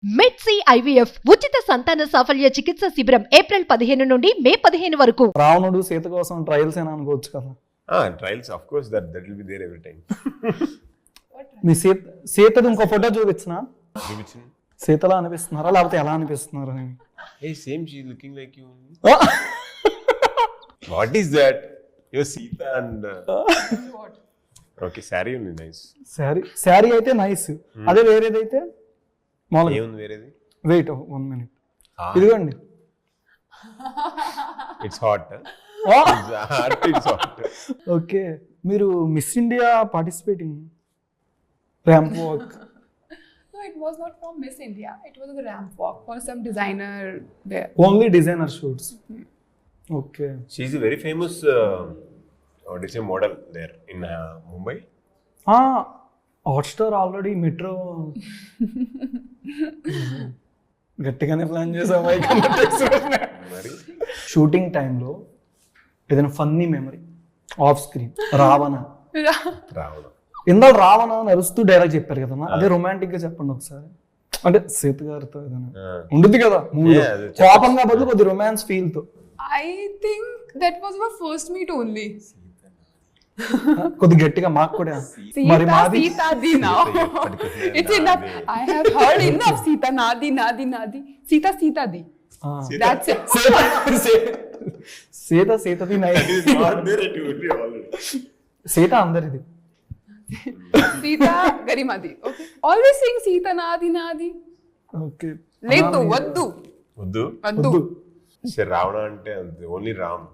మెడ్సీ IVF ఉచిత సంతాన సాఫల్య చికిత్స శిబిరం ఏప్రిల్ 15 నుండి మే 15 వరకు. రావణుడు సీత కోసం ట్రయల్స్ అని అనుకోవచ్చు కదా. Trials of course that will be there every time. మీ సీతది ఇంకో ఫోటో చూపించినా చూపించు. సీతలా అనిపిస్తున్నారా లేకపోతే ఎలా అనిపిస్తున్నారు అని? Hey, same, she's looking like you. What is that? You're Sita and okay, saree only nice. Sari అయితే నైస్. అదే వేరేదైతే మామూలుగా. ఏముంది వేరేది? Wait 1 minute. ఇదిగోండి. It's hot. It's hot. Okay, మీరు miss India participating ramp walk. No, it was not from Miss India. It was a ramp walk for some designer there. Only designer shoots. Okay. She's a very famous model there in Mumbai. Hotstar already metro గట్టిగానే plan చేసాం. మరి shooting టైంలో ఏదైనా funny memory off screen. Ravana ఇందాక Ravana నరుస్తూ dialogue చెప్పారు కదా, అదే romantic గా చెప్పండి ఒకసారి. అంటే సీత గారితో ఏదైనా ఉంటుంది కదా మూవీలో, కోపంగా బదులు కొద్ది రొమాన్స్ ఫీల్ తో. I think that was our first meet only. కొద్ది గట్టిగా మాకు కూడా. మరి మాది Sita Di now. It's enough. I have heard enough. Sita Nadi Nadi Nadi. Sita Di. That's it. సీతది Sita అందరిది. Sita Garimadi. Okay. Always saying Sita Nadi Nadi. Okay. లేదు వద్దు. సరే, రావణ అంటే ఓన్లీ రామ్.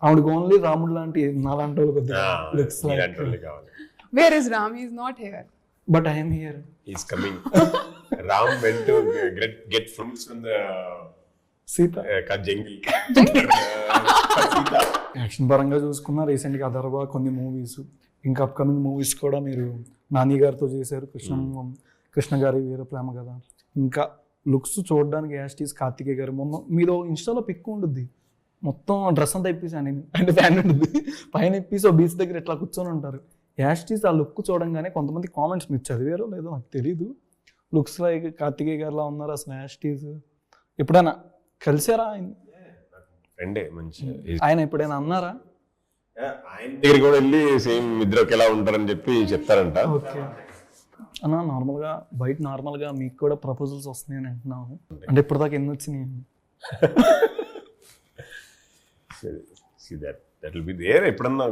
ఆవిడకి ఓన్లీ రాముడు లాంటి నాలాంటి వాళ్ళు కొద్దిగా looks like. Where is Ram? He is not here. But I am here. He's coming. Ram went to get fruits from the Sita jungle. Action పరంగా చూసుకున్నా రీసెంట్గా అదర్వా కొన్ని మూవీస్, ఇంకా అప్కమింగ్ మూవీస్ కూడా మీరు నాని గారితో చేశారు. కృష్ణ గారి వీర ప్రేమ కదా. ఇంకా లుక్స్ చూడడానికి యాస్టీస్ కార్తికేయ గారు. మొన్న మీరు ఇన్స్టాలో పిక్ ఉంటుంది, మొత్తం డ్రెస్ అంతా ఇప్పేసి అంటే ఫ్యాన్ ఉంటుంది, పైన ఇప్పేసి బీచ్ దగ్గర ఇట్లా కూర్చొని ఉంటారు. యాస్టీస్ ఆ లుక్ చూడంగానే కొంతమంది కామెంట్స్ మీరు చదివారో లేదో నాకు తెలీదు, లుక్స్ లైక్ కార్తికేయ గారిలా ఉన్నారు అసలు యాస్టీస్. ఎప్పుడైనా కలిసారా ఆయన? ఎప్పుడైనా అన్నారా? ఆయన దగ్గర కూడా వెళ్ళి సేమ్ ఇద్దరు ఎలా ఉంటారని చెప్పి చెప్తారంట. ఓకే అన్న, నార్మల్గా బయట నార్మల్గా మీకు కూడా ప్రపోజల్స్ వస్తున్నాయని అంటున్నాము, అంటే ఇప్పటిదాకా ఎన్ని వచ్చినాయి? that will be there ఎప్పుడన్నా,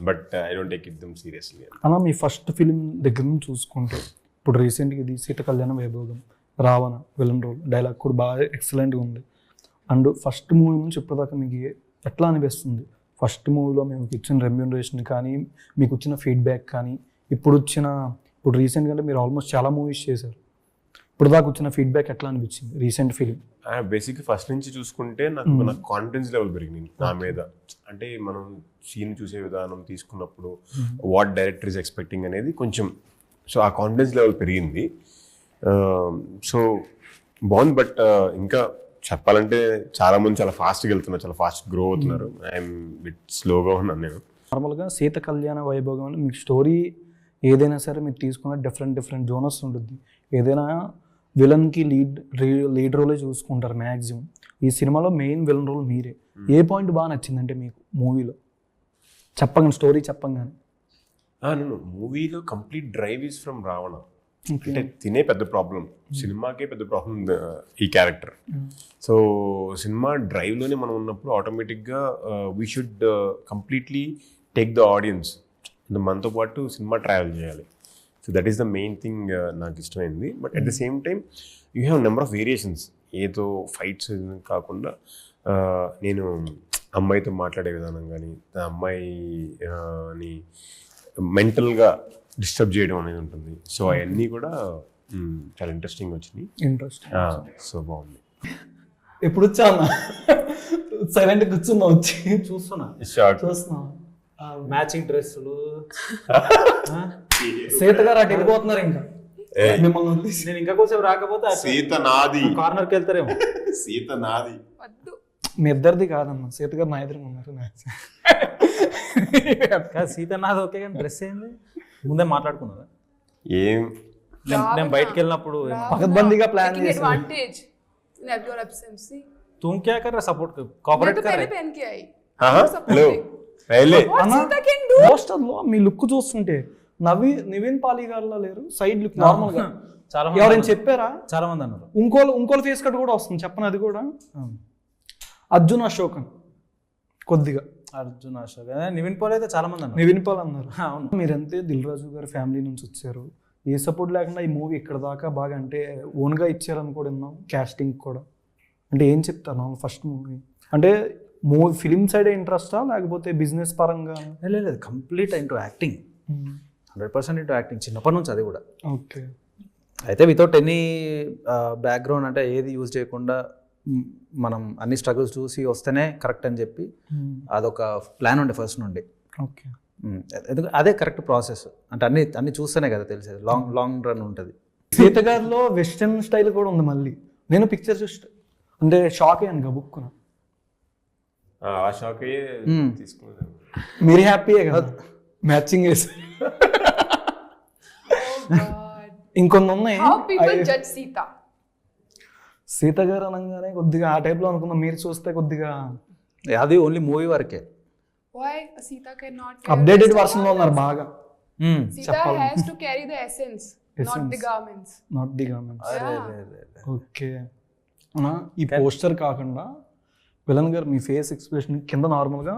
but I don't take it them seriously. అన్న, మీ ఫస్ట్ ఫిలిం దగ్గర నుంచి చూసుకుంటే ఇప్పుడు రీసెంట్గా ఇది సీత కళ్యాణ Vaibhogam, Ravana villain role, dialogue కూడా బాగా ఎక్సలెంట్గా ఉంది. అండ్ ఫస్ట్ మూవీ నుంచి ఇప్పటిదాకా మీకు ఎట్లా అనిపిస్తుంది? ఫస్ట్ మూవీలో మీకు ఇచ్చిన రెమ్యూనరేషన్ కానీ, మీకు వచ్చిన ఫీడ్బ్యాక్ కానీ, ఇప్పుడు రీసెంట్గా అంటే మీరు ఆల్మోస్ట్ చాలా మూవీస్ చేశారు, ఇప్పుడు దాకా వచ్చిన ఫీడ్బ్యాక్ ఎట్లా అనిపించింది రీసెంట్ ఫిలిం? బేసిక్గా ఫస్ట్ నుంచి చూసుకుంటే నాకు కాన్ఫిడెన్స్ లెవెల్ పెరిగింది నా మీద. అంటే మనం సీన్ చూసే విధానం తీసుకున్నప్పుడు వాట్ డైరెక్టర్ ఈస్ ఎక్స్పెక్టింగ్ అనేది కొంచెం, సో ఆ కాన్ఫిడెన్స్ లెవెల్ పెరిగింది. సో బాగుంది. బట్ ఇంకా చెప్పాలంటే చాలా మంది చాలా ఫాస్ట్గా వెళ్తున్నారు, చాలా ఫాస్ట్ గ్రో అవుతున్నారు. ఐఎమ్ బిట్ స్లోగా ఉన్నాను నేను. నార్మల్గా సీత కళ్యాణ వైభోగం అంటే మీకు స్టోరీ ఏదైనా సరే మీరు తీసుకున్న డిఫరెంట్ జోనర్స్ ఉంటుంది. ఏదైనా విలన్కి లీడ్ రోలే చూసుకుంటారు మ్యాక్సిమం. ఈ సినిమాలో మెయిన్ విలన్ రోల్ మీరే. ఏ పాయింట్ బాగా నచ్చిందంటే మీకు మూవీలో చెప్పంగానే, స్టోరీ చెప్పంగానే? మూవీలో complete drive is from Ravana. అంటే తినే పెద్ద ప్రాబ్లం, సినిమాకే పెద్ద ప్రాబ్లం ఈ క్యారెక్టర్. సో సినిమా డ్రైవ్లోనే మనం ఉన్నప్పుడు ఆటోమేటిక్గా we should completely take the audience, మనతో పాటు సినిమా ట్రావెల్ చేయాలి. So that is the main thing నాకు ఇష్టమైంది. But at the same time you have number of variations. ఏదో ఫైట్స్ కాకుండా నేను అమ్మాయితో మాట్లాడే విధానం కానీ, అమ్మాయిని మెంటల్గా డిస్టర్బ్ చేయడం అనేది ఉంటుంది. సో అవన్నీ కూడా చాలా ఇంట్రెస్టింగ్ వచ్చినాయి. సో బాగుంది. ఎప్పుడు వచ్చా సైలెంట్ కూర్చున్నా, వచ్చి చూస్తున్నా మ్యాచింగ్ డ్రెస్సులు. సీత గారు అటు వెళ్ళిపోతున్నారు, ఇంకా మిమ్మల్ని నేను ఇంకా కొంచెం రాకపోతే సీత నాది కార్నర్కి వెళ్తారేమో. సీత నాది మీ ఇద్దరిది కాదమ్మా, సీత గారు నా ఎదురుగా ఉన్నారు. సీత నాది ఓకే, కానీ డ్రెస్ ఏంది ముందే మాట్లాడుకున్నారా? ఏం నేను బయటకు వెళ్ళినప్పుడు పకడ్బందీగా ప్లాన్ Taking చేశారు. advantage in your absence. See, तुम क्या कर रहे सपोर्ट मैं कॉपरेट तो कर पहले रहे पहन के आई. హలో రైలే What Sita can do? Poster లో మీ లుక్ చూస్తుంటే నివిన్ పాలి గారిలో లేరు, సైడ్ లుక్ నార్మల్ గా. చాలా ఎవరైనా చెప్పారా? చాలా మంది అన్నారు. ఇంకోళ్ళు ఫేస్ కట్ కూడా వస్తుంది, చెప్పను అది కూడా. అర్జున్ అశోకన్ కొద్దిగా, అర్జున్ అశోక్ నివిన్ పోల్ అయితే చాలా మంది అన్నారు. నివిన్ పాల్ అన్నారు. అవును. మీరంతే దిల్ రాజు గారి ఫ్యామిలీ నుంచి వచ్చారు, ఏ సపోర్ట్ లేకుండా ఈ మూవీ ఇక్కడ దాకా బాగా అంటే ఓన్గా ఇచ్చారని కూడా విన్నాం, క్యాస్టింగ్ కూడా. అంటే ఏం చెప్తాను ఫస్ట్ మూవీ అంటే మూవీ ఫిలిం సైడ్ ఇంట్రెస్టా లేకపోతే బిజినెస్ పరంగా? లేదు complete into acting, 100% into acting చిన్నప్పటి నుంచి అది కూడా. ఓకే. అయితే వితౌట్ ఎనీ బ్యాక్గ్రౌండ్ అంటే ఏది యూజ్ చేయకుండా మనం అన్ని స్ట్రగుల్స్ చూసి వస్తేనే కరెక్ట్ అని చెప్పి అదొక ప్లాన్ ఉండే ఫస్ట్ నుండి. ఓకే. ఎందుకంటే అదే కరెక్ట్ ప్రాసెస్, అంటే అన్ని చూస్తేనే కదా తెలిసేది, లాంగ్ రన్ ఉంటుంది. సీత గారిలో వెస్టర్న్ స్టైల్ కూడా ఉంది మళ్ళీ. నేను పిక్చర్ చూస్తే అంటే షాక్ అయ్యాను గబుక్కున. ఆ షాక్ అయ్యే తీసుకున్నాను. మీరు హ్యాపీయే కదా మ్యాచింగ్ వేసి. ఇంకొన్ని ఉన్నాయి. How people judge Sita? Sita గారు అనగానే కొద్దిగా ఆ టైప్లో అనుకున్నాం, మీరు చూస్తే కొద్దిగా అది ఓన్లీ మూవీ వరకే. Why Sita cannot carry updated the version లో ఉన్నారు బాగా. Sita has to carry the essence, not the garments. Not the government. Yeah. Okay. ఈ పోస్టర్ కాకుండా విలన్ గారు మీ ఫేస్ ఎక్స్ప్రెషన్ కింద నార్మల్గా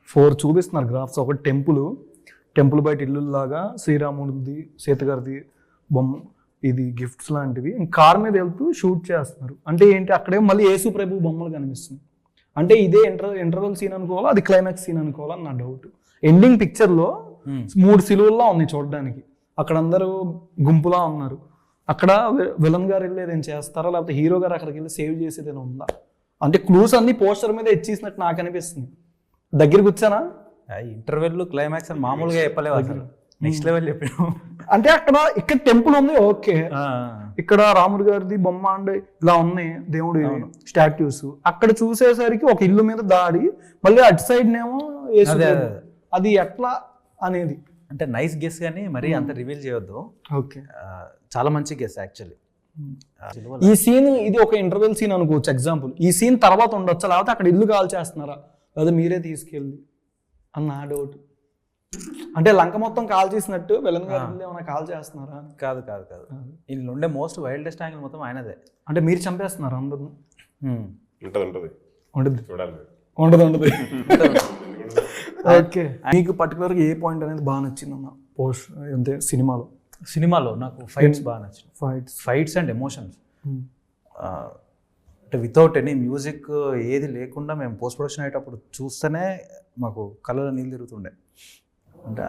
4 చూపిస్తున్నారు గ్రాఫ్స్. ఒకటి టెంపుల్ బయట ఇల్లు లాగా, శ్రీరాముడిది, సీత గారిది బొమ్మ, ఇది గిఫ్ట్స్ లాంటివి. కార్ మీద వెళ్తూ షూట్ చేస్తున్నారు. అంటే ఏంటి అక్కడే మళ్ళీ యేసు ప్రభు బొమ్మలు కనిపిస్తుంది. అంటే ఇదే ఇంటర్వెల్ సీన్ అనుకోవాలా, అది క్లైమాక్స్ సీన్ అనుకోవాలా అని నా డౌట్. ఎండింగ్ పిక్చర్లో 3 సిలువల్లా ఉన్నాయి చూడడానికి, అక్కడ అందరూ గుంపులా ఉన్నారు. అక్కడ విలన్ గారు వెళ్ళి ఏదైనా చేస్తారా లేకపోతే హీరో గారు అక్కడికి వెళ్ళి సేవ్ చేసేది ఏదైనా ఉందా? అంటే క్లూస్ అన్ని పోస్టర్ మీద ఇచ్చేసినట్టు నాకు అనిపిస్తుంది. దగ్గరికి వచ్చానా? ఇంటర్వెల్ క్లైమాక్స్ అని మామూలుగా చెప్పలేవు, అసలు నెక్స్ట్ లెవెల్ చెప్పాను. అంటే ఇక్కడ టెంపుల్ ఉంది, ఓకే. ఇక్కడ రాముడు గారిది బొమ్మ అంటే ఇలా ఉన్నాయి దేవుడి స్టాట్యూస్. అక్కడ చూసేసరికి ఒక ఇల్లు మీద దాడి, మళ్ళీ అటు సైడ్ నేమో అది ఎట్లా అనేది. అంటే నైస్ గెస్ కానీ మరీ అంత రివీల్ చేయొద్దు. ఓకే. చాలా మంచి గెస్ యాక్చువల్లీ. ఈ సీన్ ఇది ఒక ఇంటర్వెల్ సీన్ అనుకోవచ్చు ఎగ్జాంపుల్. ఈ సీన్ తర్వాత ఉండొచ్చా లేకపోతే అక్కడ ఇల్లు కాల్ చేస్తున్నారా లేదా మీరే తీసుకెళ్ళి అని నా డౌట్. అంటే లంక మొత్తం కాల్ చేసినట్టు విలన్ గారు ఏమైనా కాల్ చేస్తున్నారా? కాదు వీళ్ళు ఉండే మోస్ట్ వైల్డెస్ట్ యాంగిల్ మొత్తం ఆయనదే. అంటే మీరు చంపేస్తున్నారు అందరు? ఉంటుంది చూడాలి. ఉండదు. ఓకే. మీకు పర్టికులర్గా ఏ పాయింట్ అనేది బాగా నచ్చింది అన్న పోస్ట్ అంటే సినిమాలో? నాకు ఫైట్స్ బాగా నచ్చింది. Fights and emotions. అంటే వితౌట్ ఎనీ మ్యూజిక్ ఏది లేకుండా మేము పోస్ట్ ప్రొడక్షన్ అయ్యేటప్పుడు చూస్తేనే మాకు కళ్ళలో నీళ్ళు తిరుగుతుండే. అంటే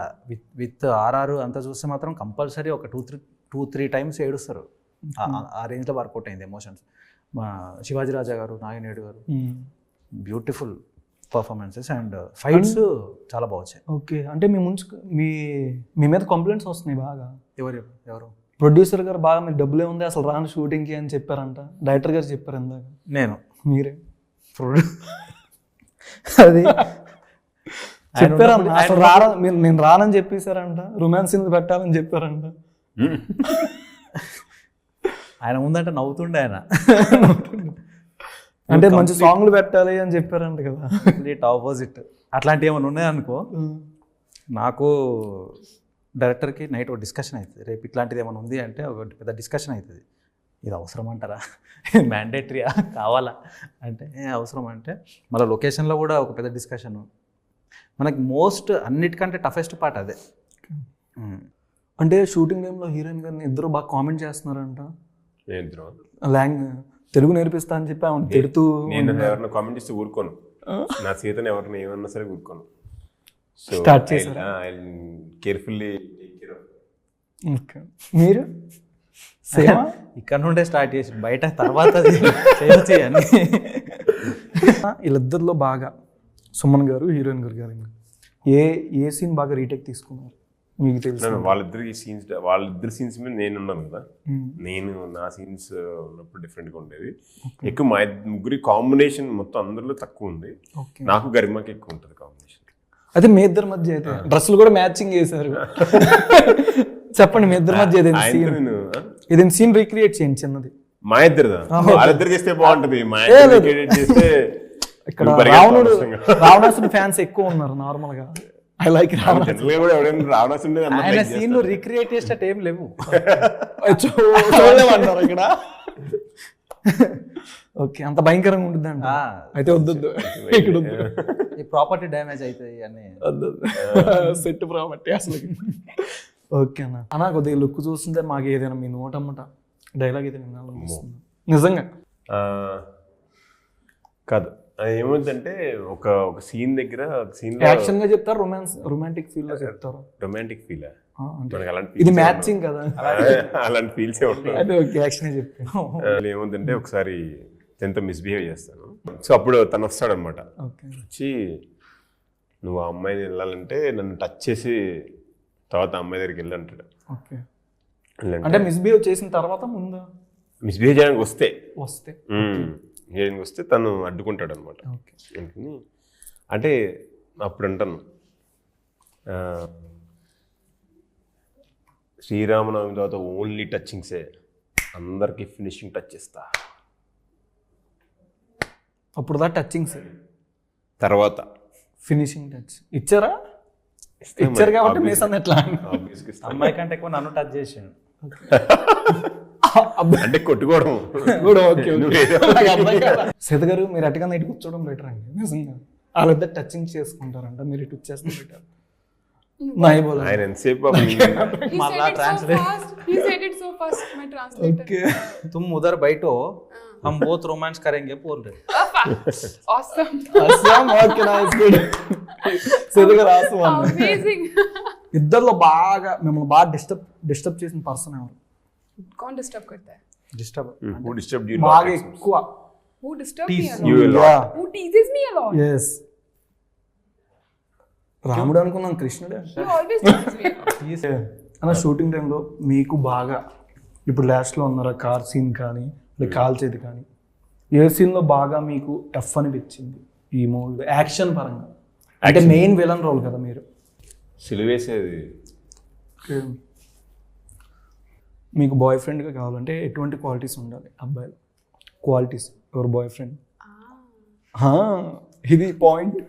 విత్ ఆర్ఆర్ అంతా చూస్తే మాత్రం కంపల్సరీ ఒక 2-3 టైమ్స్ ఏడుస్తారు. ఆ రేంజ్లో వర్కౌట్ అయింది ఎమోషన్స్. మా శివాజీ రాజా గారు, నాగినేడు గారు బ్యూటిఫుల్ పర్ఫార్మెన్సెస్ అండ్ ఫైట్స్ చాలా బాగా వచ్చాయి. ఓకే. అంటే మీ మీద కంప్లైంట్స్ వస్తున్నాయి బాగా. ఎవరు ప్రొడ్యూసర్ గారు బాగా మీరు డబ్బులే ఉంది అసలు రాను షూటింగ్కి అని చెప్పారంట, డైరెక్టర్ గారు చెప్పారు ఇందాక. మీరే అది చెప్పారంట, అసలు నేను రానని చెప్పేశారంట, రొమాన్స్ సీన్ పెట్టాలని చెప్పారంట. ఆయన ముందంటే నవ్వుతుండే ఆయన. అంటే మంచి సాంగ్లు పెట్టాలి అని చెప్పారంట కదా. Complete opposite. అట్లాంటివి ఏమైనా ఉన్నాయనుకో, నాకు డైరెక్టర్కి నైట్ ఒక డిస్కషన్ అవుతుంది. రేపు ఇట్లాంటిది ఏమైనా ఉంది అంటే ఒక పెద్ద డిస్కషన్ అవుతుంది. ఇది అవసరం అంటారా, మ్యాండేటరీయా, కావాలా అంటే అవసరం అంటే మళ్ళీ లొకేషన్లో కూడా ఒక పెద్ద డిస్కషన్. మనకి అన్నిటికంటే టఫెస్ట్ పార్ట్ అదే. అంటే షూటింగ్ టైంలో హీరోయిన్ గారిని ఇద్దరు బాగా కామెంట్ చేస్తున్నారంట. తెలుగు నేర్పిస్తా అని చెప్పి ఆమె తిడుతూ. నేను ఎవరైనా కామెంట్ చేస్తే ఊరుకోను, నా సీతను ఎవరిని ఏమన్నా సరే ఊరుకోను. స్టార్ట్ చేశారు కేర్ఫుల్లీ. మీరు ఇక్కడ నుండే స్టార్ట్ చేసి బయట తర్వాత వీళ్ళిద్దరిలో బాగా సుమన్ గారు హీరోయిన్ గారు ఏ సీన్ బాగా రీటేక్ తీసుకున్నారు మీకు తెలుసు? వాళ్ళిద్దరి సీన్స్ మీద నేను ఉన్నాను కదా, నేను నా సీన్స్ ఉన్నప్పుడు డిఫరెంట్గా ఉండేది. ఎక్కువ మా ముగ్గురి కాంబినేషన్ మొత్తం అందరిలో తక్కువ ఉంది, నాకు గరిమాకి ఎక్కువ ఉంటుంది కాంబినేషన్. అయితే మీ ఇద్దరి మధ్య అయితే డ్రెస్సులు కూడా మ్యాచింగ్ చేశారు. చెప్పండి మీ ఇద్దరి మధ్య ఏదైనా ఆయనతో సీన్ నేను ఏదైనా సీన్ రీక్రియేట్ చేయండి చిన్నది. మా ఇద్దరిదా వాళ్ళిద్దరు చేస్తే బాగుంటది. మా ఇద్దరు క్రియేట్ చేస్తే ఇక్కడ నువ్వు పరిగెత్తావు రావణుడు అనవసరంగా. రావణాసుని ఫ్యాన్స్ ఎక్కువ ఉన్నారు నార్మల్ గా. I like Ravana. జనరల్గా కూడా ఎవరైనా రావణాసురుడిని అందరూ ఆయన like సీన్లు చేస్తారు. రీక్రియేట్ చేసేటట్టు ఏం లేవు. చూడలేమంటారు ఇక్కడ. ఓకే, అంత భయంకరంగా ఉంటుంది అంట. ఆ, అయితే వద్దు ఇక్కడ వద్దు. ఈ ప్రాపర్టీ డ్యామేజ్ అవుతాయి అని. సెట్ ప్రాపర్టీ అసలు. ఓకే అన్న. అన్న కొద్దిగా లుక్ చూస్తుంటే మాకు ఏదైనా మీ నోటమ్మట డైలాగ్ అయితే వినాలనిపిస్తుంది నిజంగా. కాదు ఏమవుతుందంటే ఒక సీన్ దగ్గర సీన్ యాక్షన్ గా చెప్తారు, రొమాంటిక్ ఫీల్ లో చెప్తారు. రొమాంటిక్ ఫీల్ అంటే మనకి అలాంటి ఇది మ్యాచింగ్ కదా. అలాంటి ఫీల్సే ఉంటాయి. అదే ఓకే, యాక్షన్ చెప్తాను. ఏముందంటే ఒకసారి తనతో మిస్బిహేవ్ చేస్తాను. సో అప్పుడు తను వస్తాడు అనమాట. ఓకే, వచ్చి నువ్వు ఆ అమ్మాయిని వెళ్ళాలంటే నన్ను టచ్ చేసి తర్వాత అమ్మాయి దగ్గరికి వెళ్ళి అంటాడు. ఓకే. అంటే మిస్బిహేవ్ చేసిన తర్వాత ముందు మిస్బిహేవ్ చేయడానికి వస్తే తను అడ్డుకుంటాడు అనమాట. ఓకే. అంటే అప్పుడు అంటాను శ్రీరామనవమి తర్వాత ఓన్లీ టచింగ్సే, అందరికి ఫినిషింగ్ టచ్ ఇస్తా. అప్పుడు దా టచింగ్స్, తర్వాత ఫినిషింగ్ టచ్ ఇచ్చారా? ఇచ్చారు కాబట్టి మిస్ అన్నట్లా. అమ్మాయి కంటే ఎక్కువ నన్ను టచ్ చేసిండు. అంటే కొట్టుకోవడం కూడా ఓకే. సీత గారు మీరు అటుగా ఇటు కూర్చోవడం బెటర్ అండి నిజంగా. వాళ్ళిద్దరు టచింగ్ చేసుకుంటారంట, మీరు ఇటు వచ్చేస్తే బెటర్. ఆయన ఎంతసేపు మళ్ళా translate. He said it so fast. My translator. Okay. तुम उधर बैठो, हम बहुत रोमांस करेंगे बोल रहे. Awesome. Okay, nice, good. Sita గారు awesome అన్న. Amazing. ఇద్దరిలో బాగా మిమ్మల్ని బాగా డిస్టర్బ్ చేసిన పర్సన్ ఎవరు? कौन disturb करता है? Disturb. who disturbed you బాగా ఎక్కువ Who disturbs me a you lot? a lot. Who teases me a lot? Yes. రాముడు అనుకున్నాం, కృష్ణుడే. He always teases me a lot. అన్న షూటింగ్ టైంలో మీకు బాగా ఇప్పుడు లాస్ట్లో ఉన్నారా కార్ సీన్ కానీ కాల్చేది కానీ ఏ సీన్లో బాగా మీకు టఫ్ అనిపించింది ఈ మూవీలో యాక్షన్ పరంగా? అంటే మెయిన్ విలన్ రోల్ కదా మీరు. సిలువేసేది మీకు బాయ్ ఫ్రెండ్గా కావాలంటే ఎటువంటి క్వాలిటీస్ ఉండాలి అబ్బాయిలు? క్వాలిటీస్ ఎవరు బాయ్ ఫ్రెండ్? ఇది point.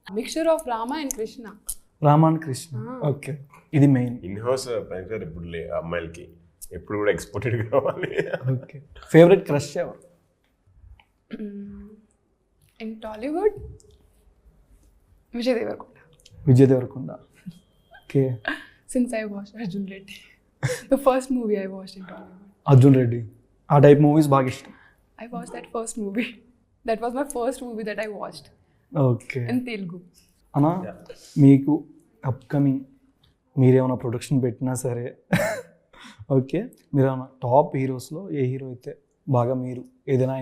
Mixture of Rama and Krishna. రామాన్ కృష్ణ. ఓకే, ఇది మెయిన్. ఇన్ హౌస్ పనిచేస్తారు ఎప్పుడు అమ్మాయిలకి, ఎప్పుడు కూడా ఎక్స్పోర్టెడ్ కావాలి. ఓకే. ఫేవరెట్ క్రష్ ఎవరు? In Tollywood, Vijay Devarkonda. Vijay Devarakonda. Okay. Since I watched Arjun Reddy, the first movie I watched in Tollywood. Arjun Reddy ఆ టైప్ మూవీస్ బాగా ఇష్టం. I watched that first movie. That was my first movie that I watched okay. in Telugu. అన్నా మీకు upcoming మీరేమైనా production పెట్టినా సరే okay, మీరు ఏమైనా టాప్ హీరోస్లో ఏ హీరో అయితే బాగా మీరు ఏదైనా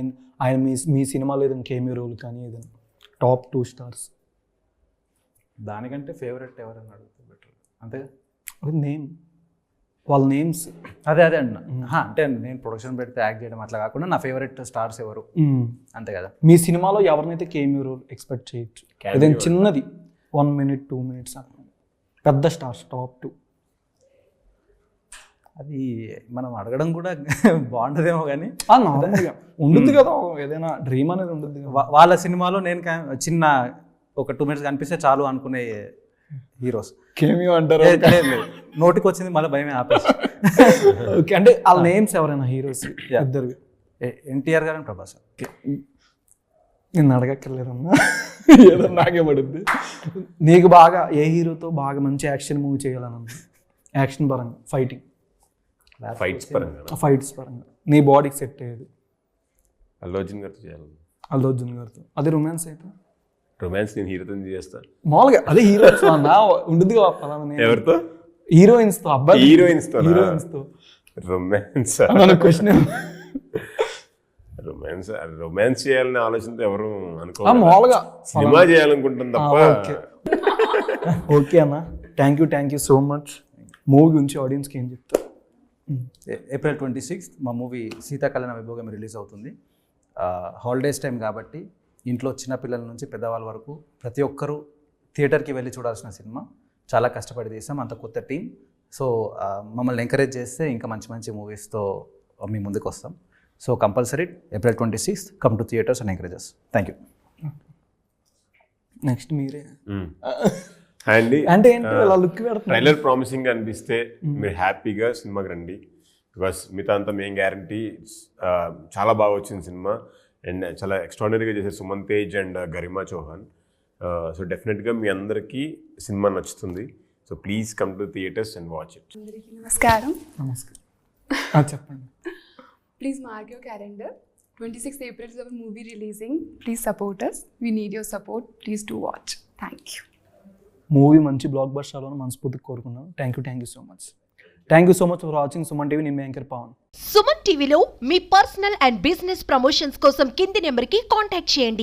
ఆయన మీ సినిమాలో ఏదైనా కేమియో రోల్ కానీ ఏదైనా టాప్ 2 స్టార్స్? దానికంటే ఫేవరెట్ ఎవరైనా అడిగితే బెటర్ అంతే. నేమ్, వాళ్ళ నేమ్స్. అదే అంటున్నా. అంటే నేను ప్రొడక్షన్ పెడితే యాక్ట్ చేయడం అట్లా కాకుండా నా ఫేవరెట్ స్టార్స్ ఎవరు అంతే కదా. మీ సినిమాలో ఎవరినైతే కేమియో రోల్ ఎక్స్పెక్ట్ చేయొచ్చు? ఏదైనా చిన్నది 1 minute 2 minutes పెద్ద స్టార్స్ టాప్ 2. అది మనం అడగడం కూడా బాగుంటుందేమో కానీ నార్మల్గా ఉంటుంది కదా, ఏదైనా డ్రీమ్ అనేది ఉంటుంది కదా. వాళ్ళ సినిమాలో నేను చిన్న ఒక 2 minutes కనిపిస్తే చాలు అనుకునే హీరోస్. కేమియో అంటారు, నోటికి వచ్చింది మళ్ళీ భయమే ఆపేసి. ఓకే, అంటే వాళ్ళ నేమ్స్ ఎవరైనా హీరోస్ ఇద్దరు? ఎన్టీఆర్ గారు, ప్రభాస్. నేను అడగక్కర్లేదమ్మా, ఏదో నాకే పడుద్ది. నీకు బాగా ఏ హీరోతో బాగా మంచి యాక్షన్ మూవీ చేయాలని? యాక్షన్ పరంగా, ఫైట్స్ పరంగా నీ బాడీకి సెట్ అయ్యేది? అల్లు అర్జున్ గారితో చేయాలి. అల్లు అర్జున్ గారితో. అది రొమాన్స్ అయితే? రొమాన్స్ నేను హీరోతో చేస్తా మామూలుగా. అదే హీరోయిన్స్ ఉంటుంది కదా. ఎవరితో? హీరోయిన్స్ తో. అబ్బాయి హీరోయిన్స్ తో రొమాన్స్ క్వశ్చన్. రొమాన్స్ చేయాలనే ఆలోచనతో ఎవరు అనుకో, మామూలుగా సినిమా చేయాలనుకుంటాం తప్ప. ఓకే అన్న, thank you so much. Movie గురించి ఆడియన్స్కి ఏం చెప్తారు? April 26th మా మూవీ సీతాకళ్యాణ వైభోగం రిలీజ్ అవుతుంది. హాలిడేస్ టైం కాబట్టి ఇంట్లో చిన్నపిల్లల నుంచి పెద్దవాళ్ళ వరకు ప్రతి ఒక్కరూ థియేటర్కి వెళ్ళి చూడాల్సిన సినిమా. చాలా కష్టపడి తీసాం, అంత కొత్త టీం. సో మమ్మల్ని ఎంకరేజ్ చేస్తే ఇంకా మంచి మంచి మూవీస్తో మీ ముందుకు వస్తాం. So compulsory April 26th come to theatres and encourages. Thank you. Next మీరే అండి అంటే ఏంటి అలా లుక్ పెడుతున్నారు? ట్రైలర్ ప్రామిసింగ్ అనిపిస్తే మీరు హ్యాపీగా సినిమాకి రండి. బికాస్ మిగతా అంతా మెయిన్ గ్యారంటీ. చాలా బాగా వచ్చింది సినిమా అండ్ చాలా ఎక్స్ట్రాడినరీగా చేశారు సుమన్ తేజ్ అండ్ గరిమా చౌహాన్. సో డెఫినెట్గా మీ అందరికీ సినిమా నచ్చుతుంది. So please come to theatres and watch it. నమస్కారం. నమస్కారం. చెప్పండి. Please mark your calendar. 26th April is our movie releasing. Please support us. We need your support. Please do watch. Thank you. Movie మంచి block buster అవ్వాలని మనస్ఫూర్తిగా కోరుకున్నాను. Thank you so much. Thank you so much for watching Suman TV. నేను మీ anchor Pawan. Suman టీవీలో మీ personal and business promotions కోసం కింది నెంబర్కి contact చేయండి.